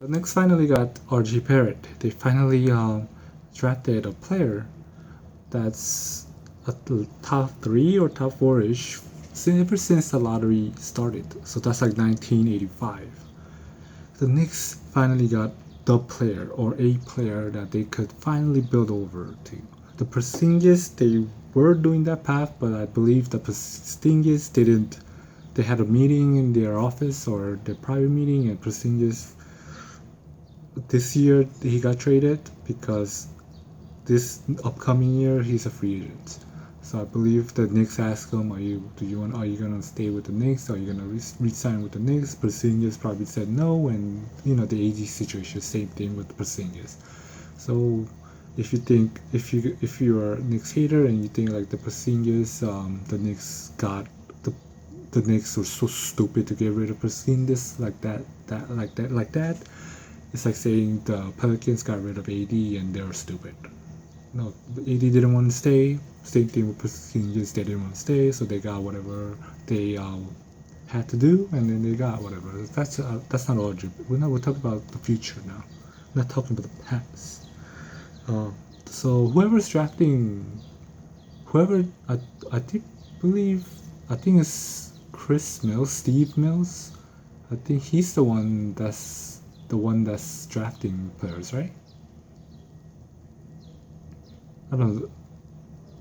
The Knicks finally got R.J. Barrett. They finally drafted a player that's at the top 3 or top 4-ish ever since the lottery started. So that's like 1985. The Knicks finally got the player or a player that they could finally build over to. The Porzingis, they were doing that path, but I believe the Porzingis didn't. They had a meeting in their office or their private meeting, and Porzingis this year he got traded because this upcoming year he's a free agent. So I believe the Knicks asked him, "Are you gonna stay with the Knicks? Are you gonna re-sign with the Knicks?" Porzingis probably said no, and the AD situation, same thing with Porzingis. So if you're a Knicks hater and you think like the Porzingis, the Knicks got the Knicks were so stupid to get rid of Porzingis like that. It's like saying the Pelicans got rid of AD and they were stupid. No, AD didn't want to stay. Same thing with Porzingis, they didn't want to stay, so they got whatever they had to do, and then they got whatever. That's not logic. We're talking about the future now, not talking about the past. So whoever's drafting, whoever I think it's Chris Mills, Steve Mills. I think he's the one that's drafting players, right? I don't know.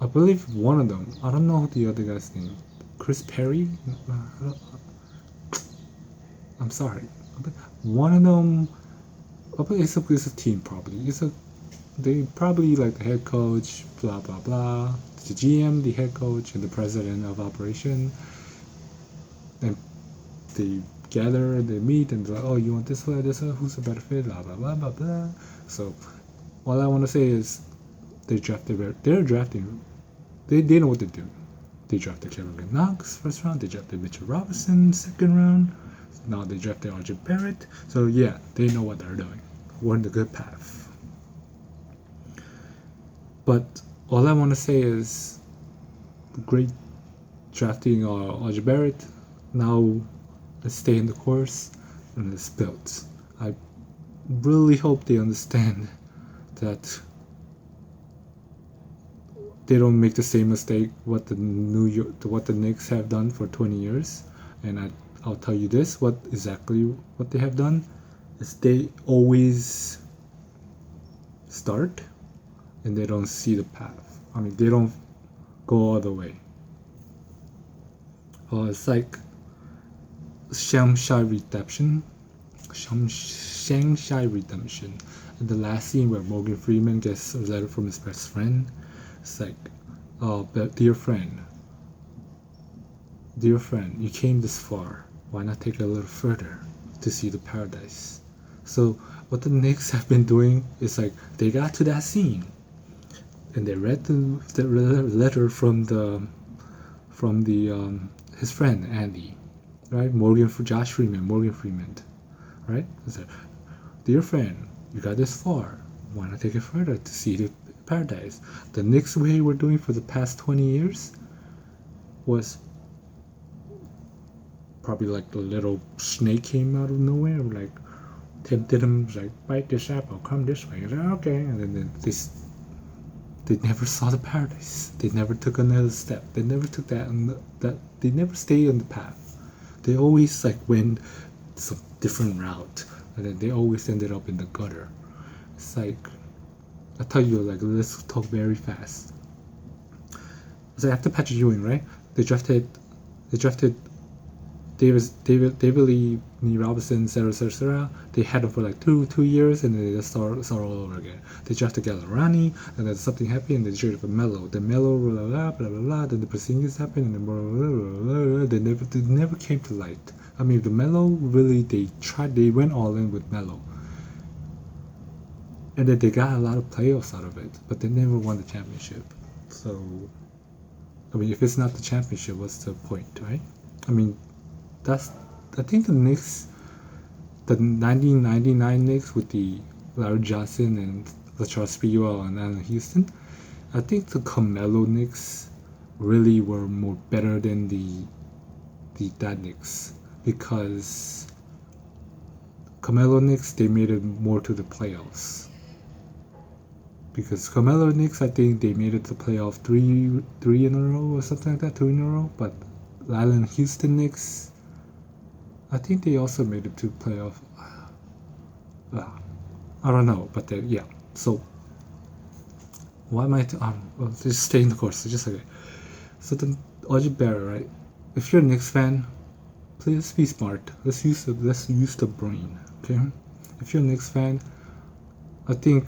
I believe one of them. I don't know the other guy's name. Chris Perry? I'm sorry. One of them. I believe it's a team probably. They probably like the head coach, blah blah blah, the GM, the head coach, and the president of operation. And they gather, they meet, and they're like, "Oh, you want this one, this one? Who's a better fit?" Blah blah blah blah blah. So, all I want to say is, they're drafting. They know what they do. They drafted Kevin Knox first round. They drafted Mitchell Robinson second round. Now they drafted R.J. Barrett. So yeah, they know what they're doing. We're in the good path. But all I want to say is, great drafting R.J. Barrett. Now let's stay in the course and let's build. I really hope they understand that they don't make the same mistake what the Knicks have done for 20 years. And I'll tell you this: what they have done is they always start and they don't see the path. I mean, they don't go all the way. It's like Shanghai Redemption. In the last scene where Morgan Freeman gets a letter from his best friend. It's like, "Oh, dear friend, you came this far. Why not take it a little further to see the paradise?" So what the Knicks have been doing is like they got to that scene, and they read the letter from his friend Andy, right? Morgan Freeman, right? It's like, "Dear friend, you got this far. Why not take it further to see the paradise?" The Knicks way we're doing for the past 20 years was probably like the little snake came out of nowhere, like tempted him, like, "Bite this apple, come this way." Like, okay, and then they never saw the paradise. They never took another step. They never took that they never stayed on the path. They always like went some different route, and then they always ended up in the gutter. It's like, I tell you, like, let's talk very fast. So after Patrick Ewing, right? They drafted David Lee, Nee Robinson, etc. They had him for like two years, and then they just start all over again. They drafted Gallerani, and then something happened, and they traded for Melo. Then Melo, blah blah blah blah blah. Then the Porzingis happened, and then blah blah blah blah. They never came to light. I mean, the Melo really they went all in with Melo. And then they got a lot of playoffs out of it, but they never won the championship. So, I mean, if it's not the championship, what's the point, right? I mean, I think the Knicks, the 1999 Knicks with the Larry Johnson and Latrell Sprewell and Allen Houston, I think the Carmelo Knicks really were more better than that Knicks, because Carmelo Knicks, they made it more to the playoffs. Because Carmelo Knicks, I think they made it to playoff three in a row or something like that, 2 in a row. But Allen Houston Knicks, I think they also made it to playoff. I don't know, but yeah. So why am I? Well, just stay in the course. Just okay. So then, RJ Barrett, right? If you're a Knicks fan, please be smart. Let's use the brain, okay? If you're a Knicks fan, I think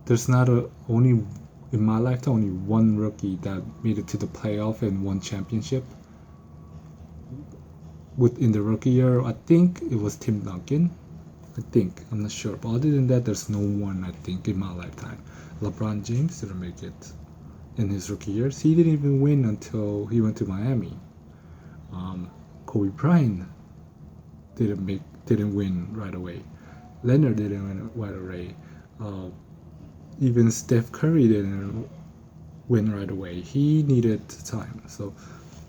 there's not only in my lifetime only one rookie that made it to the playoff and won championship. In the rookie year, I think it was Tim Duncan. I'm not sure, but other than that, there's no one I think in my lifetime. LeBron James didn't make it in his rookie years. He didn't even win until he went to Miami. Kobe Bryant didn't win right away. Leonard didn't win right away. Even Steph Curry didn't win right away. He needed time. So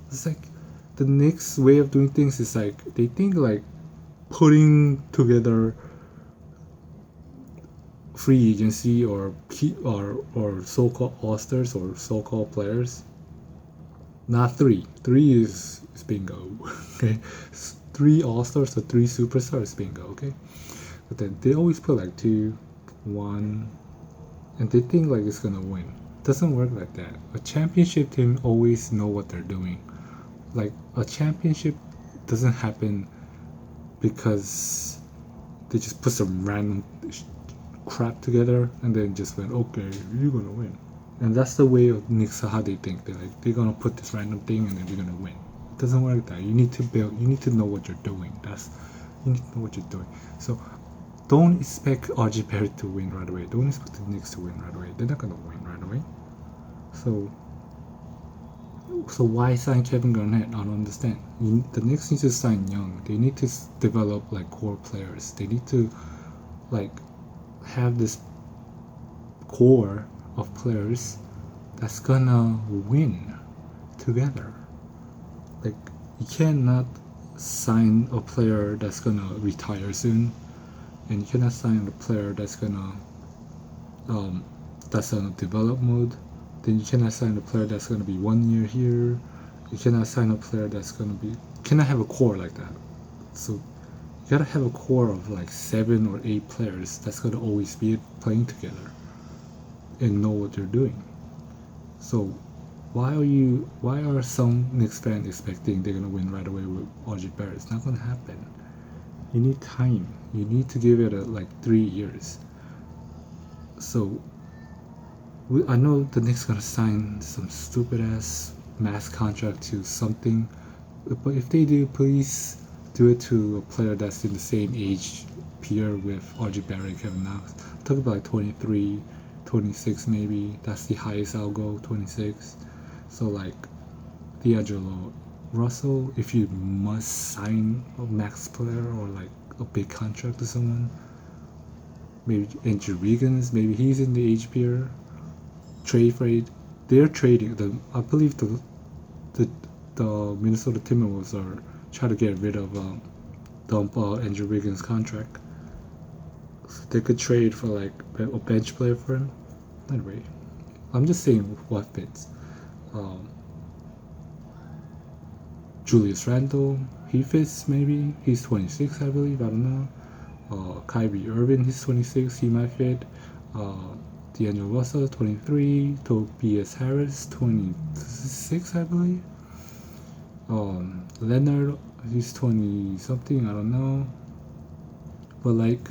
it's like the Knicks' way of doing things is like they think like putting together free agency or so-called all-stars or so-called players. Not three. Three is bingo. Okay, 3 all-stars or 3 superstars bingo. Okay, but then they always put like 2, 1, and they think like it's gonna win. It doesn't work like that. A championship team always know what they're doing. Like a championship doesn't happen because they just put some random crap together and then just went, okay, you're gonna win. And that's the way of Knicks, how they think. They're gonna put this random thing and then we're gonna win. It doesn't work like that. You need to know what you're doing. You need to know what you're doing. So don't expect RJ Barrett to win right away. Don't expect the Knicks to win right away. They're not gonna win right away. So why sign Kevin Garnett? I don't understand. The Knicks need to sign young. They need to develop like core players. They need to like have this core of players that's gonna win together. Like you cannot sign a player that's gonna retire soon, and you cannot sign a player that's gonna that's on a develop mode. Then you cannot sign a player that's gonna be 1 year here. You cannot sign a player that's gonna be. You cannot have a core like that. So you gotta have a core of like 7 or 8 players that's gonna always be playing together and know what they're doing. So why are some Knicks fans expecting they're gonna win right away with RJ Barrett? It's not gonna happen. You need time. You need to give it like 3 years. So I know the Knicks gonna sign some stupid ass mass contract to something, but if they do, please do it to a player that's in the same age peer with RJ Barrett, Kevin Knox. Talk about like 23, 26 maybe. That's the highest I'll go, 26. So like D'Angelo Russell, if you must sign a max player or like a big contract to someone, maybe Andrew Wiggins, maybe he's in the age peer. Trade for it. They're trading. I believe the Minnesota Timberwolves are trying to get rid of dump Andrew Wiggins' contract. So they could trade for like a bench player for him. Anyway, I'm just saying what fits. Julius Randle, he fits maybe. He's 26, I believe. I don't know. Kyrie Irving, he's 26. He might fit. D'Angelo Russell, 23. Tobias Harris, 26, I believe. Leonard, he's 20 something, I don't know. But like,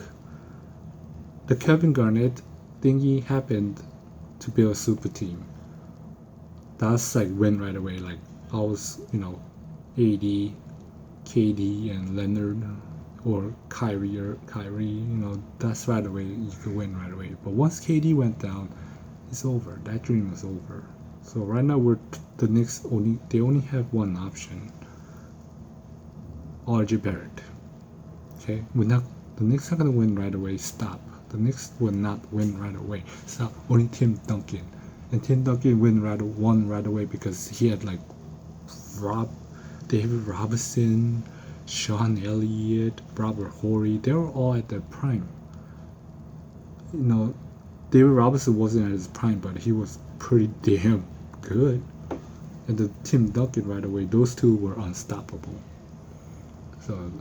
the Kevin Garnett thingy happened to build a super team. That's like win right away. Like I was, AD, KD, and Leonard, or Kyrie, that's right away. You could win right away. But once KD went down, it's over. That dream is over. So right now the Knicks only have one option. RJ Barrett. Okay, the Knicks are gonna win right away. Stop. The Knicks will not win right away. Stop. Only Tim Duncan, and Tim Duncan won right away because he had like David Robinson, Sean Elliott, Robert Horry, they were all at their prime. David Robinson wasn't at his prime, but he was pretty damn good. And the Tim Duncan right away, those two were unstoppable. So,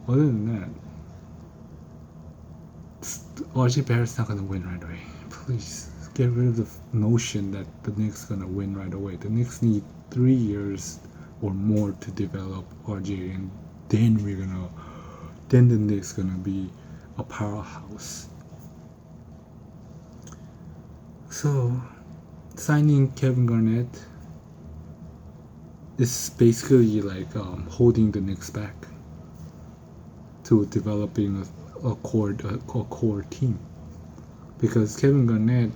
other than that, RJ Barrett's not gonna win right away. Please get rid of the notion that the Knicks gonna win right away. The Knicks need 3 years or more to develop RJ, and then the Knicks gonna be a powerhouse. So, signing Kevin Garnett is basically like holding the Knicks back to developing a core team, because Kevin Garnett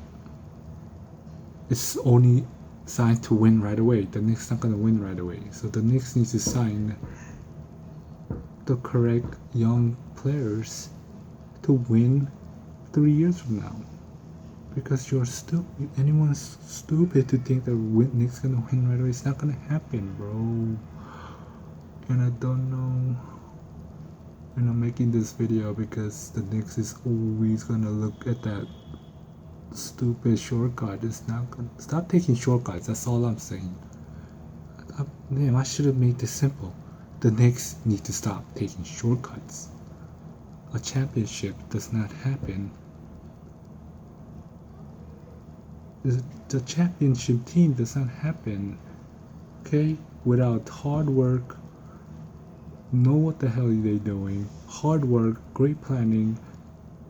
is only signed to win right away. The Knicks not gonna win right away, so the Knicks need to sign the correct young players to win 3 years from now. Because you're stupid. Anyone's stupid to think that Knicks gonna win right away. It's not gonna happen, bro. And I don't know. And I'm making this video because the Knicks is always gonna look at that stupid shortcut. It's not gonna stop taking shortcuts. That's all I'm saying. Damn, I should have made this simple. The Knicks need to stop taking shortcuts. A championship does not happen. The championship team does not happen, okay, without hard work. Know what the hell they're doing. Hard work, great planning,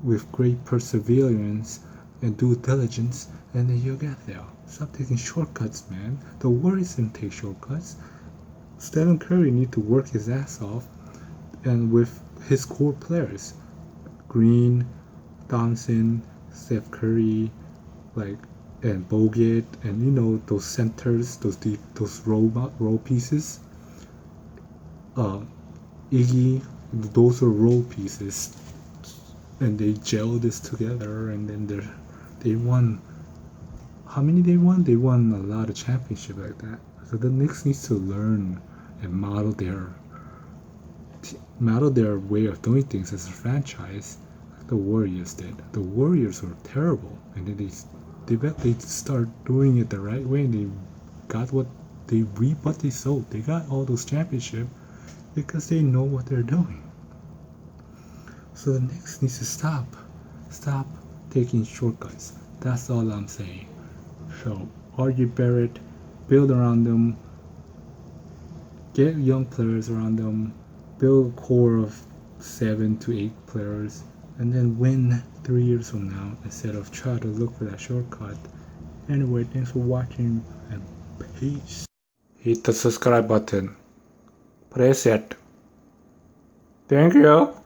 with great perseverance and due diligence, and then you'll get there. Stop taking shortcuts, man. The Warriors didn't take shortcuts. Stephen Curry need to work his ass off, and with his core players, Green, Thompson, Steph Curry, and Bogut, and those centers, those role pieces. Iggy, those are role pieces, and they gel this together, and then they won. How many they won? They won a lot of championships like that. So the Knicks needs to learn and model their way of doing things as a franchise, like the Warriors did. The Warriors were terrible, and then they start doing it the right way, and they got what they reap what they sowed. They got all those championships because they know what they're doing. So the Knicks needs to stop taking shortcuts. That's all I'm saying. So RJ Barrett, build around them, get young players around them, build a core of 7 to 8 players, and then win 3 years from now instead of try to look for that shortcut. Anyway, thanks for watching and peace. Hit the subscribe button. Press it. Thank you.